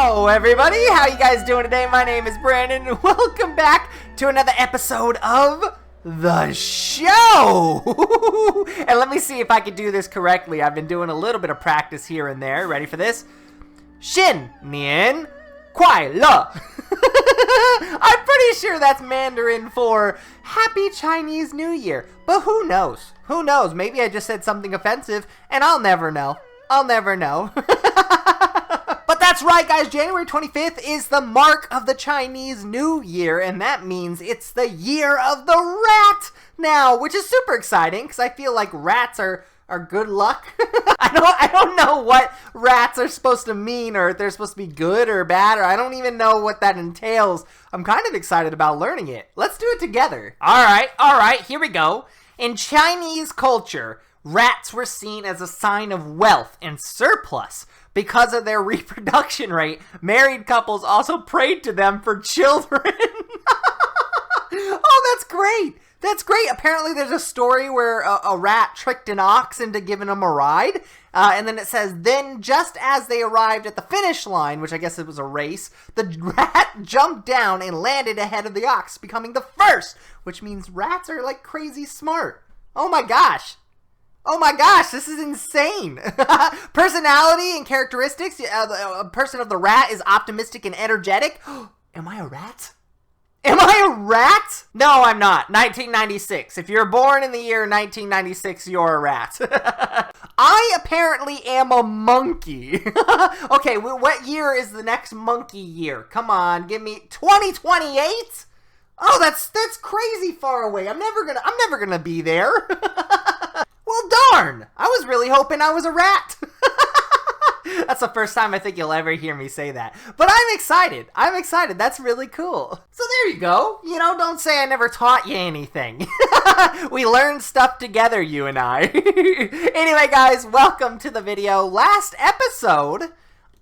Hello everybody, how you guys doing today? My name is Brandon and welcome back to another episode of the show. And let me see if I can do this correctly. I've been doing a little bit of practice here and there. Ready for this? Xin nian kuai le. I'm pretty sure that's Mandarin for Happy Chinese New Year. But who knows? Who knows? Maybe I just said something offensive and I'll never know. I'll never know. But that's right, guys. January 25th is the mark of the Chinese New Year, and that means it's the year of the rat now, which is super exciting because I feel like rats are good luck. I don't know what rats are supposed to mean, or if they're supposed to be good or bad, or I don't even know what that entails. I'm kind of excited about learning it. Let's do it together. All right, here we go. In Chinese culture, rats were seen as a sign of wealth and surplus. Because of their reproduction rate, married couples also prayed to them for children. Oh, that's great. That's great. Apparently there's a story where a rat tricked an ox into giving him a ride. And then it says, then just as they arrived at the finish line, which I guess it was a race, the rat jumped down and landed ahead of the ox, becoming the first, which means rats are like crazy smart. Oh my gosh. Oh my gosh, this is insane. Personality and characteristics. A person of the rat is optimistic and energetic. Am I a rat? Am I a rat? No, I'm not. 1996. If you're born in the year 1996, you're a rat. I apparently am a monkey. Okay, what year is the next monkey year? Come on, give me 2028? Oh, that's crazy far away. I'm never gonna be there. Well, darn! I was really hoping I was a rat. That's the first time I think you'll ever hear me say that. But I'm excited. I'm excited. That's really cool. So there you go. You know, don't say I never taught you anything. We learned stuff together, you and I. Anyway, guys, welcome to the video. Last episode,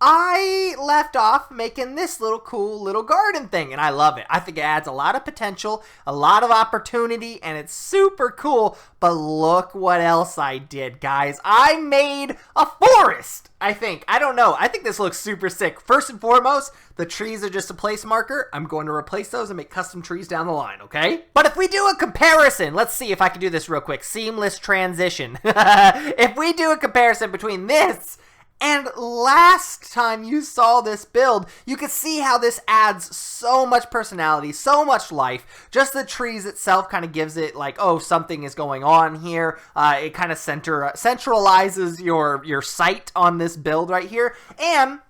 I left off making this little cool little garden thing, and I love it. I think it adds a lot of potential, a lot of opportunity, and it's super cool. But look what else I did, guys. I made a forest, I think. I don't know. I think this looks super sick. First and foremost, the trees are just a place marker. I'm going to replace those and make custom trees down the line, okay? But if we do a comparison, let's see if I can do this real quick. Seamless transition. If we do a comparison between this and last time you saw this build, you can see how this adds so much personality, so much life. Just the trees itself kind of gives it like, oh, something is going on here. It kind of centralizes your sight on this build right here. And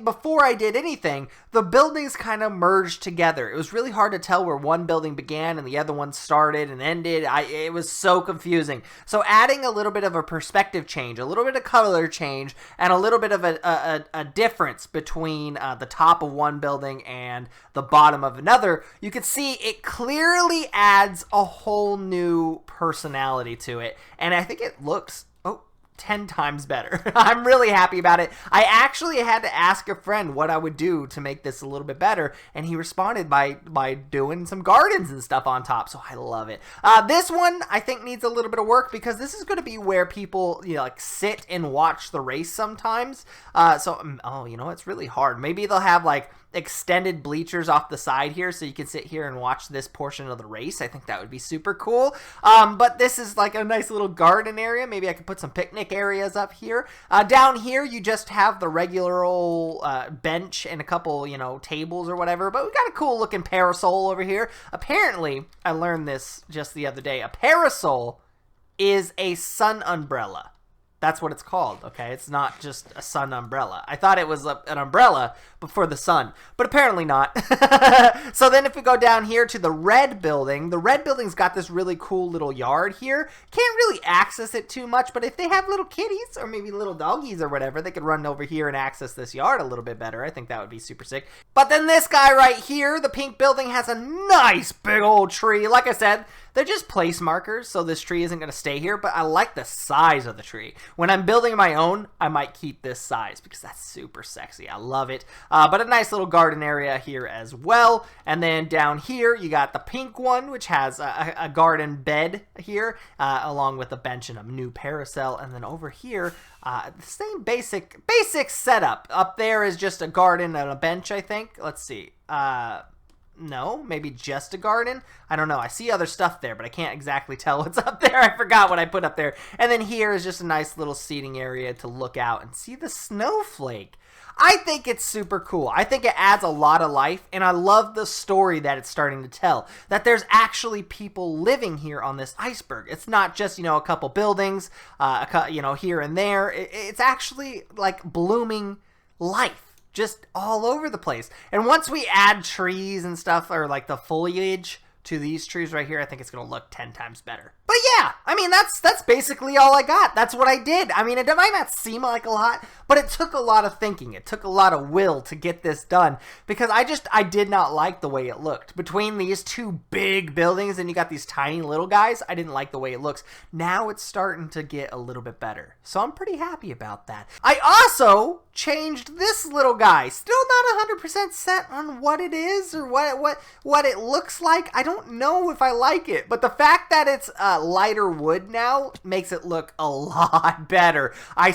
before I did anything, the buildings kind of merged together. It was really hard to tell where one building began and the other one started and ended. It was so confusing. So adding a little bit of a perspective change, a little bit of color change, and a little bit of a difference between the top of one building and the bottom of another, you can see it clearly adds a whole new personality to it. And I think it looks 10 times better. I'm really happy about it. I actually had to ask a friend what I would do to make this a little bit better, and he responded by doing some gardens and stuff on top, so I love it. This one I think needs a little bit of work because this is going to be where people, you know, like sit and watch the race sometimes. Oh, you know, it's really hard. Maybe they'll have like extended bleachers off the side here so you can sit here and watch this portion of the race. I think that would be super cool. But this is like a nice little garden area. Maybe I could put some picnic areas up here. Down here you just have the regular old bench and a couple, you know, tables or whatever, but we got a cool looking parasol over here. Apparently, I learned this just the other day. A parasol is a sun umbrella. That's what it's called, okay? It's not just a sun umbrella. I thought it was an umbrella, but for the sun. But apparently not. So then if we go down here to the red building, the red building's got this really cool little yard here. Can't really access it too much, but if they have little kitties or maybe little doggies or whatever, they could run over here and access this yard a little bit better. I think that would be super sick. But then this guy right here, the pink building, has a nice big old tree. Like I said, They're just place markers, so this tree isn't going to stay here, but I like the size of the tree. When I'm building my own, I might keep this size because that's super sexy. I love it. But a nice little garden area here as well. And then down here, you got the pink one, which has a garden bed here, along with a bench and a new parasol. And then over here, the same basic setup. Up there is just a garden and a bench, I think. Let's see. No, maybe just a garden. I don't know. I see other stuff there, but I can't exactly tell what's up there. I forgot what I put up there. And then here is just a nice little seating area to look out and see the snowflake. I think it's super cool. I think it adds a lot of life, and I love the story that it's starting to tell. That there's actually people living here on this iceberg. It's not just, a couple buildings, here and there. It's actually like blooming life. Just all over the place. And once we add trees and stuff, or like the foliage to these trees right here, I think it's going to look 10 times better. But yeah, I mean, that's basically all I got. That's what I did. I mean, it might not seem like a lot, but it took a lot of thinking. It took a lot of will to get this done because I did not like the way it looked. Between these two big buildings and you got these tiny little guys, I didn't like the way it looks. Now it's starting to get a little bit better. So I'm pretty happy about that. I also changed this little guy. Still not 100% set on what it is or what it looks like. I don't know if I like it, but the fact that it's lighter wood now makes it look a lot better. I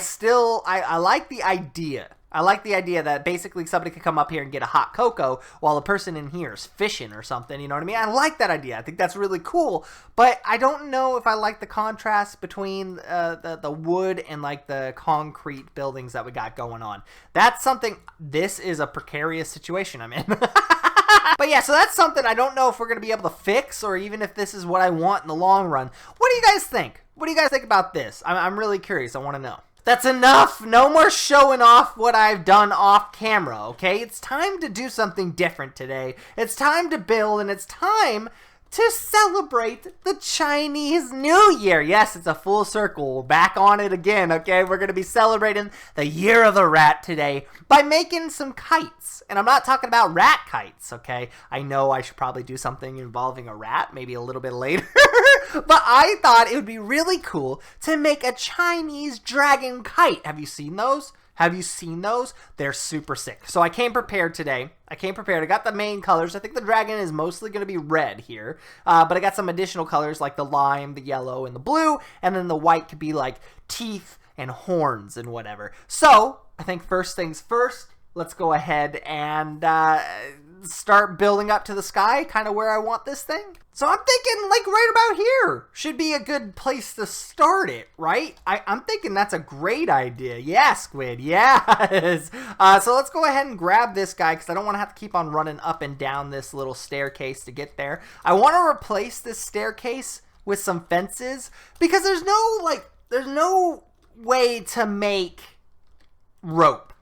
like the idea. I like the idea that basically somebody could come up here and get a hot cocoa while the person in here is fishing or something, you know what I mean? I like that idea. I think that's really cool, but I don't know if I like the contrast between the wood and like the concrete buildings that we got going on. That's something, this is a precarious situation I'm in. But yeah, so that's something I don't know if we're going to be able to fix or even if this is what I want in the long run. What do you guys think? What do you guys think about this? I'm really curious. I want to know. That's enough. No more showing off what I've done off camera, okay? It's time to do something different today. It's time to build, and it's time to celebrate the Chinese New Year. Yes, it's a full circle. We're back on it again, okay? We're going to be celebrating the Year of the Rat today by making some kites. And I'm not talking about rat kites, okay? I know I should probably do something involving a rat, maybe a little bit later. But I thought it would be really cool to make a Chinese dragon kite. Have you seen those? Have you seen those? They're super sick. So I came prepared today. I got the main colors. I think the dragon is mostly going to be red here. But I got some additional colors like the lime, the yellow, and the blue. And then the white could be like teeth and horns and whatever. So I think first things first, let's go ahead and start building up to the sky, kind of where I want this thing. So I'm thinking like right about here should be a good place to start it, right? I'm thinking that's a great idea. Yeah, Squid, yes. So let's go ahead and grab this guy because I don't want to have to keep on running up and down this little staircase to get there. I want to replace this staircase with some fences because there's no way to make rope.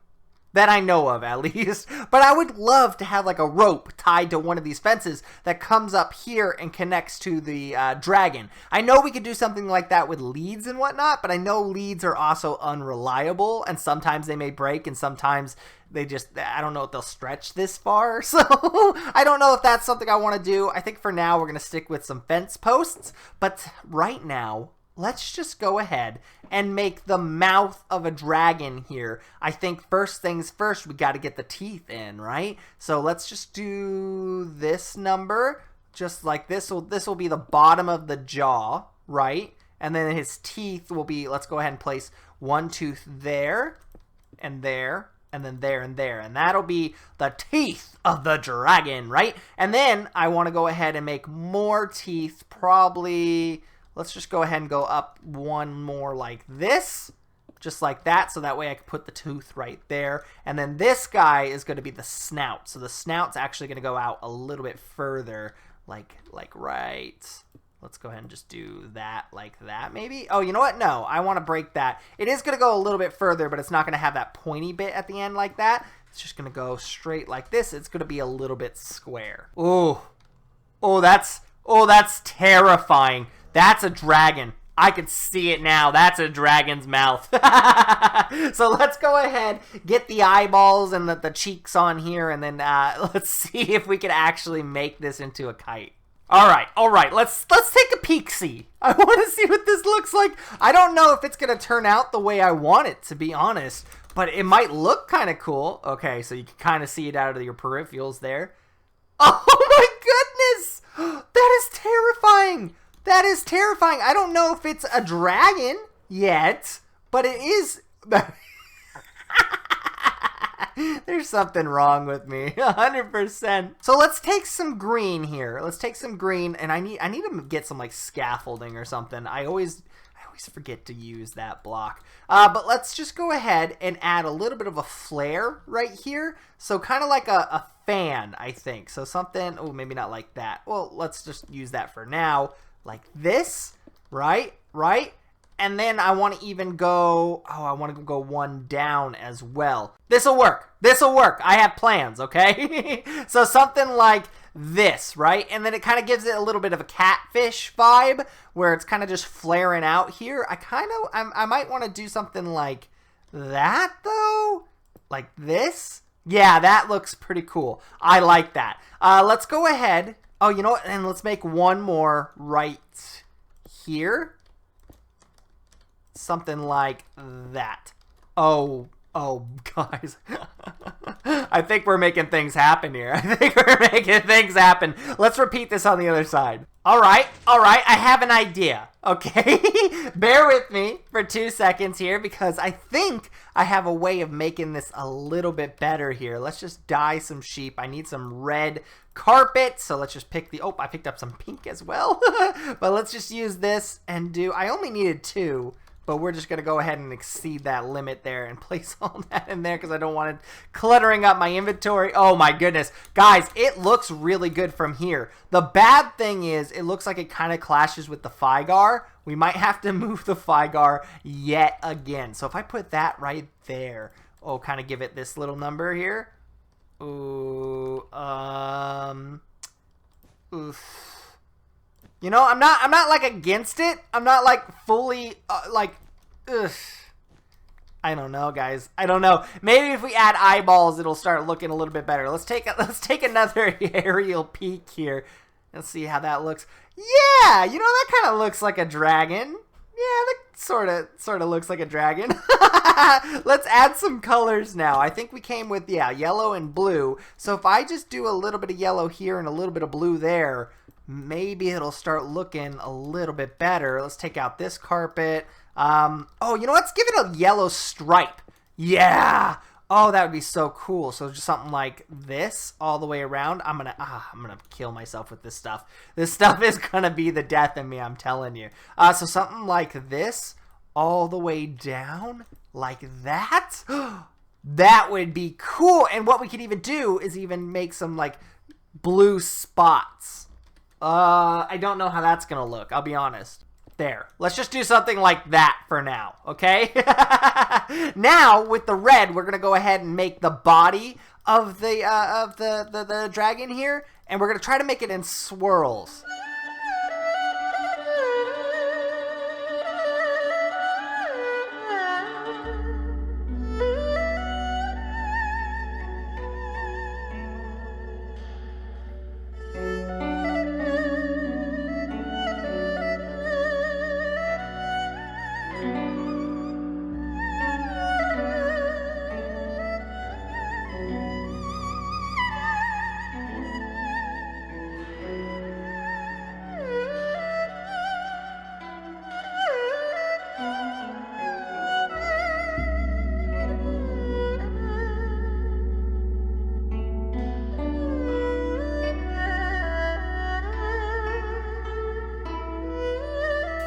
That I know of, at least. But I would love to have like a rope tied to one of these fences that comes up here and connects to the dragon. I know we could do something like that with leads and whatnot, but I know leads are also unreliable, and sometimes they may break, and sometimes they just, I don't know if they'll stretch this far. So I don't know if that's something I want to do. I think for now we're going to stick with some fence posts. But right now, let's just go ahead and make the mouth of a dragon here. I think first things first, we got to get the teeth in, right? So let's just do this number, just like this. This will be the bottom of the jaw, right? And then his teeth will be, let's go ahead and place one tooth there, and there, and then there and there. And that'll be the teeth of the dragon, right? And then I want to go ahead and make more teeth, probably. Let's just go ahead and go up one more like this, just like that, so that way I can put the tooth right there. And then this guy is going to be the snout. So the snout's actually going to go out a little bit further, like right. Let's go ahead and just do that like that, maybe. Oh, you know what? No, I want to break that. It is going to go a little bit further, but it's not going to have that pointy bit at the end like that. It's just going to go straight like this. It's going to be a little bit square. Oh, that's terrifying. That's a dragon. I can see it now. That's a dragon's mouth. So let's go ahead, get the eyeballs and the cheeks on here, and then let's see if we can actually make this into a kite. All right. Let's take a peek-see. I want to see what this looks like. I don't know if it's gonna turn out the way I want it, to be honest, but it might look kind of cool. Okay, so you can kind of see it out of your peripherals there. Oh my goodness! That is terrifying. That is terrifying. I don't know if it's a dragon yet, but it is. There's something wrong with me, 100%. So let's take some green here. Let's take some green, and I need to get some like scaffolding or something. I always forget to use that block. But let's just go ahead and add a little bit of a flare right here. So kind of like a fan, I think. So something, oh, maybe not like that. Well, let's just use that for now. Like this, right? And then I want to even go, I want to go one down as well. This'll work. I have plans, okay? So something like this, right? And then it kind of gives it a little bit of a catfish vibe where it's kind of just flaring out here. I might want to do something like that though. Like this. Yeah, that looks pretty cool. I like that. Let's go ahead. Oh, you know what? And let's make one more right here. Something like that. Oh, guys. I think we're making things happen here. Let's repeat this on the other side. All right. I have an idea. Okay. Bear with me for 2 seconds here because I think I have a way of making this a little bit better here. Let's just dye some sheep. I need some red carpet. So let's just pick I picked up some pink as well. But let's just use this and I only needed 2. But we're just going to go ahead and exceed that limit there and place all that in there because I don't want it cluttering up my inventory. Oh my goodness. Guys, it looks really good from here. The bad thing is it looks like it kind of clashes with the Figar. We might have to move the Figar yet again. So if I put that right there, kind of give it this little number here. Ooh, oof. You know, I'm not like against it. I'm not like fully ugh. I don't know, guys. I don't know. Maybe if we add eyeballs, it'll start looking a little bit better. Let's take another aerial peek here. Let's see how that looks. Yeah, you know, that kind of looks like a dragon. Yeah, that sort of looks like a dragon. Let's add some colors now. I think we came with yellow and blue. So if I just do a little bit of yellow here and a little bit of blue there, maybe it'll start looking a little bit better. Let's take out this carpet. You know what? Let's give it a yellow stripe. Yeah. Oh, that would be so cool. So just something like this all the way around. I'm gonna kill myself with this stuff. This stuff is gonna be the death of me, I'm telling you. So something like this all the way down like that. That would be cool. And what we could even do is even make some like blue spots. I don't know how that's gonna look, I'll be honest. There. Let's just do something like that for now, okay? Now, with the red, we're gonna go ahead and make the body of the dragon here, and we're gonna try to make it in swirls.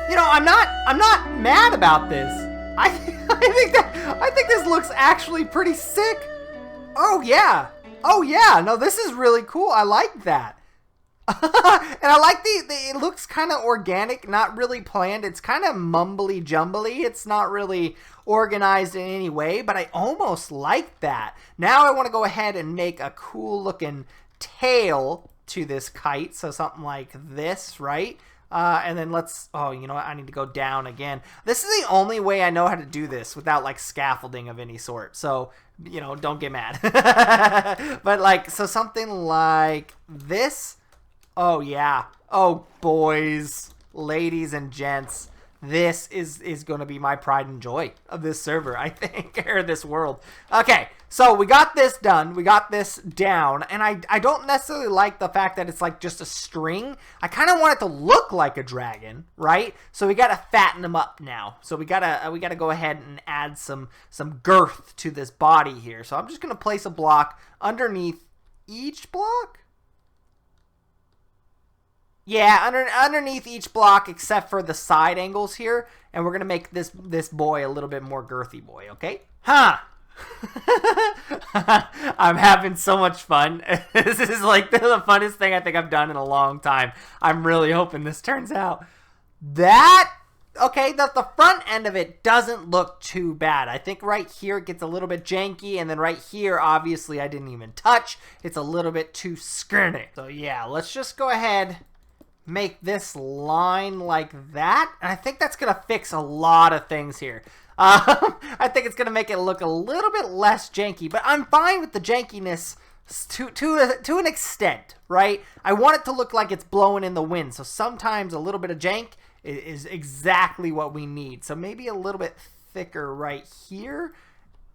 You know, I'm not mad about this. I think this looks actually pretty sick. Oh yeah. No, this is really cool. I like that. And I like it looks kind of organic, not really planned. It's kind of mumbly jumbly. It's not really organized in any way, but I almost like that. Now I want to go ahead and make a cool looking tail to this kite. So something like this, right? And then you know what? I need to go down again. This is the only way I know how to do this without like scaffolding of any sort. So, you know, don't get mad. But so something like this Oh, yeah. Oh, boys, ladies and gents, this is going to be my pride and joy of this server, I think, or this world. Okay, so we got this done. We got this down, and I don't necessarily like the fact that it's like just a string. I kind of want it to look like a dragon, right? So we got to fatten them up now. So we gotta go ahead and add some girth to this body here. So I'm just going to place a block underneath each block. Yeah, underneath each block except for the side angles here. And we're going to make this boy a little bit more girthy boy, okay? Huh. I'm having so much fun. This is like the funnest thing I think I've done in a long time. I'm really hoping this turns out. Okay, the front end of it doesn't look too bad. I think right here it gets a little bit janky, and then right here, obviously, I didn't even touch. It's a little bit too skinny. So yeah, let's just go ahead, make this line like that, and I think that's gonna fix a lot of things here. I think it's gonna make it look a little bit less janky, but I'm fine with the jankiness to an extent, right? I want it to look like it's blowing in the wind, so sometimes a little bit of jank is exactly what we need. So maybe a little bit thicker right here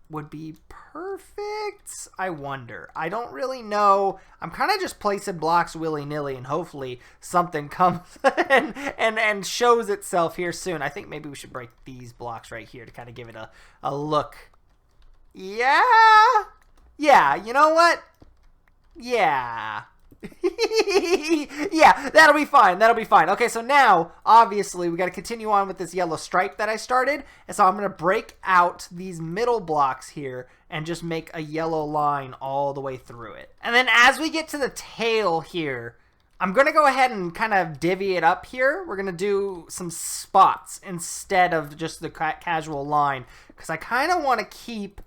would be perfect. I wonder. I don't really know. I'm kind of just placing blocks willy-nilly, and hopefully something comes and shows itself here soon. I think maybe we should break these blocks right here to kind of give it a look. Yeah. Yeah, you know what? Yeah. Yeah, that'll be fine. That'll be fine. Okay, so now, obviously, we got to continue on with this yellow stripe that I started. And so I'm going to break out these middle blocks here and just make a yellow line all the way through it. And then as we get to the tail here, I'm going to go ahead and kind of divvy it up here. We're going to do some spots instead of just the casual line, because I kind of want to keep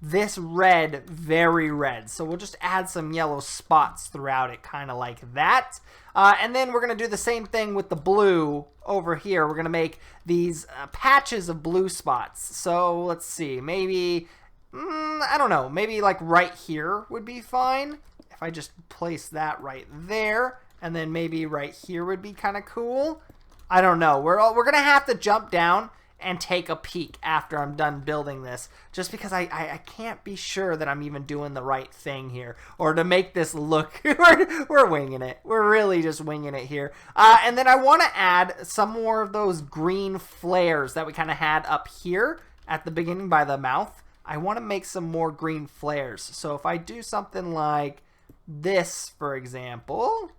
this red very red. So we'll just add some yellow spots throughout it, kind of like that. And then we're going to do the same thing with the blue over here. We're going to make these patches of blue spots. So let's see, maybe, I don't know, maybe like right here would be fine. If I just place that right there, and then maybe right here would be kind of cool. I don't know. We're going to have to jump down and take a peek after I'm done building this, just because I can't be sure that I'm even doing the right thing here, or to make this look, we're winging it. We're really just winging it here. And then I want to add some more of those green flares that we kind of had up here at the beginning by the mouth. I want to make some more green flares. So if I do something like this, for example,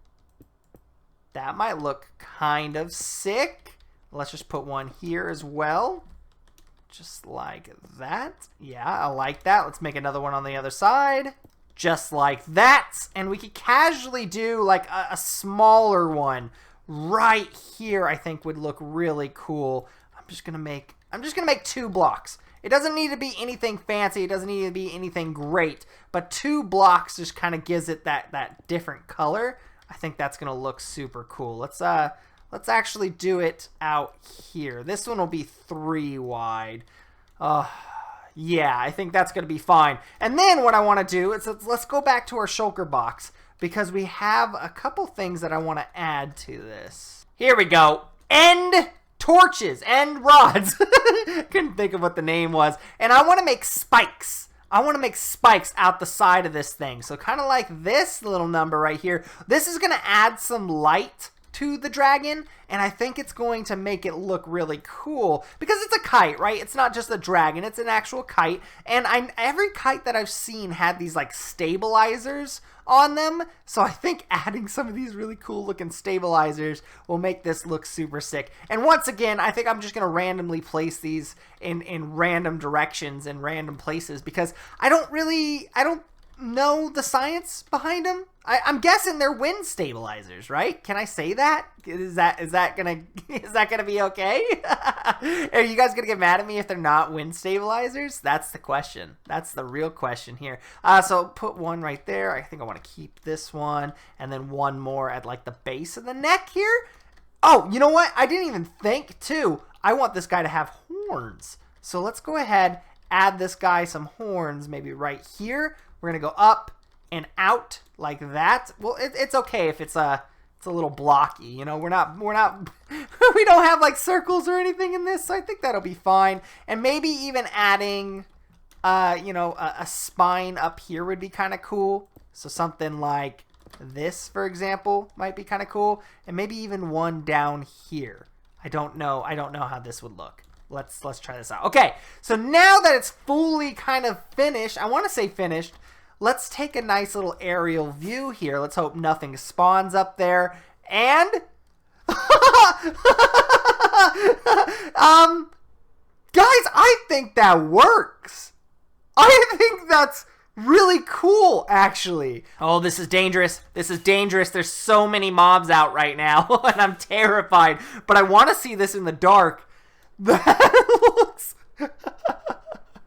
that might look kind of sick. Let's just put one here as well. Just like that. Yeah, I like that. Let's make another one on the other side. Just like that. And we could casually do like a smaller one right here, I think would look really cool. I'm just gonna make 2 blocks. It doesn't need to be anything fancy. It doesn't need to be anything great. But 2 blocks just kind of gives it that different color. I think that's gonna look super cool. Let's actually do it out here. This one will be 3 wide. Yeah, I think that's going to be fine. And then what I want to do is let's go back to our shulker box, because we have a couple things that I want to add to this. Here we go. End torches, end rods. Couldn't think of what the name was. And I want to make spikes. I want to make spikes out the side of this thing. So kind of like this little number right here. This is going to add some light to the dragon, and I think it's going to make it look really cool, because it's a kite, right? It's not just a dragon, it's an actual kite. And every kite that I've seen had these like stabilizers on them, so I think adding some of these really cool looking stabilizers will make this look super sick. And once again, I think I'm just gonna randomly place these in random directions and random places, because I don't know the science behind them. I'm guessing they're wind stabilizers, right? Can I say that? Is that gonna be okay? Are you guys gonna get mad at me if they're not wind stabilizers? That's the question. That's the real question here. So put one right there. I think I want to keep this one, and then one more at like the base of the neck here. Oh, you know what? I didn't even think too. I want this guy to have horns. So let's go ahead, add this guy some horns, maybe right here. We're gonna go up and out like that. Well, it's okay if it's a a little blocky. You know, we're not we don't have like circles or anything in this, so I think that'll be fine. And maybe even adding, you know, a spine up here would be kind of cool. So something like this, for example, might be kind of cool. And maybe even one down here. I don't know how this would look. Let's try this out. Okay, so now that it's fully kind of finished, I want to say finished, let's take a nice little aerial view here. Let's hope nothing spawns up there. And guys, I think that works. I think that's really cool, actually. Oh, this is dangerous. This is dangerous. There's so many mobs out right now, and I'm terrified. But I want to see this in the dark. That looks...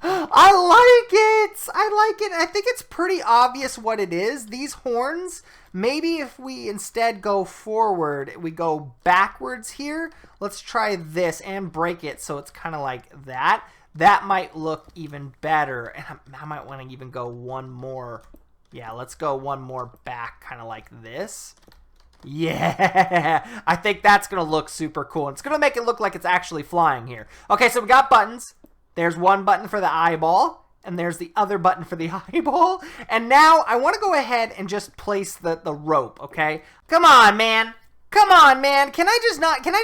I like it. I like it. I think it's pretty obvious what it is. These horns, maybe if we instead go forward, we go backwards here. Let's try this and break it so it's kind of like that. That might look even better. And I might want to even go one more. Yeah, let's go one more back, kind of like this. Yeah, I think that's going to look super cool. It's going to make it look like it's actually flying here. Okay, so we got buttons. There's one button for the eyeball, and there's the other button for the eyeball. And now I want to go ahead and just place the rope, okay? Come on, man. Come on, man. Can I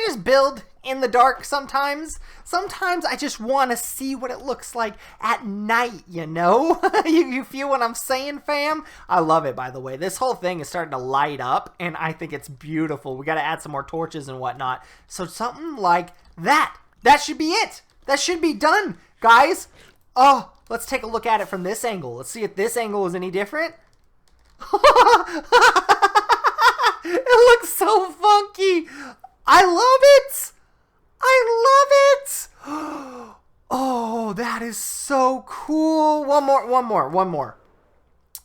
just build in the dark sometimes? Sometimes I just want to see what it looks like at night, you know? You feel what I'm saying, fam? I love it, by the way. This whole thing is starting to light up, and I think it's beautiful. We got to add some more torches and whatnot. So something like that. That should be it. That should be done, guys. Oh, let's take a look at it from this angle. Let's see if this angle is any different. It looks so funky. I love it. I love it. Oh, that is so cool. One more.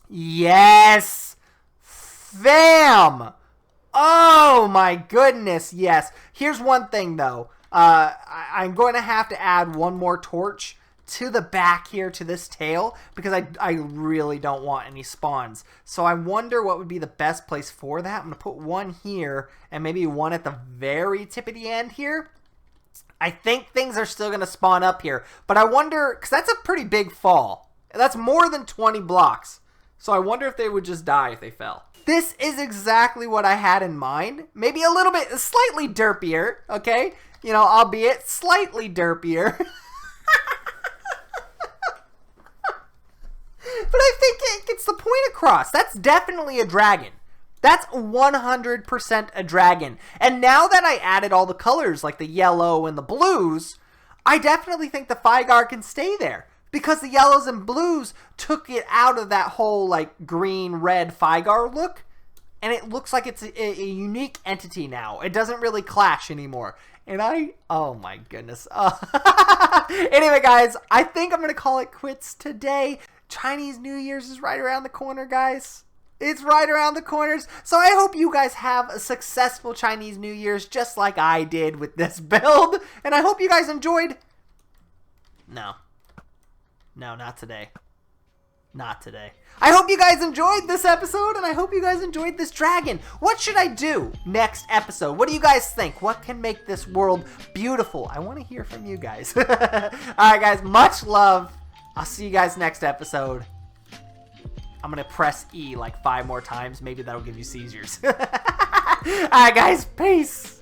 Yes. Fam. Oh, my goodness. Yes. Here's one thing, though. I'm going to have to add one more torch to the back here to this tail because I really don't want any spawns. So I wonder what would be the best place for that. I'm going to put one here and maybe one at the very tippity end here. I think things are still going to spawn up here, but I wonder, because that's a pretty big fall. That's more than 20 blocks. So I wonder if they would just die if they fell. This is exactly what I had in mind. Maybe a little bit, slightly derpier, okay? You know, albeit slightly derpier. But I think it gets the point across. That's definitely a dragon. That's 100% a dragon. And now that I added all the colors, like the yellow and the blues, I definitely think the Fygar can stay there. Because the yellows and blues took it out of that whole, like, green-red Fygar look. And it looks like it's a unique entity now. It doesn't really clash anymore. And oh my goodness. Anyway, guys, I think I'm going to call it quits today. Chinese New Year's is right around the corner, guys. It's right around the corners. So I hope you guys have a successful Chinese New Year's just like I did with this build. And I hope you guys enjoyed. No, not today. Not today. I hope you guys enjoyed this episode, and I hope you guys enjoyed this dragon. What should I do next episode? What do you guys think? What can make this world beautiful? I want to hear from you guys. All right, guys, much love. I'll see you guys next episode. I'm going to press E like 5 more times. Maybe that'll give you seizures. All right, guys, peace.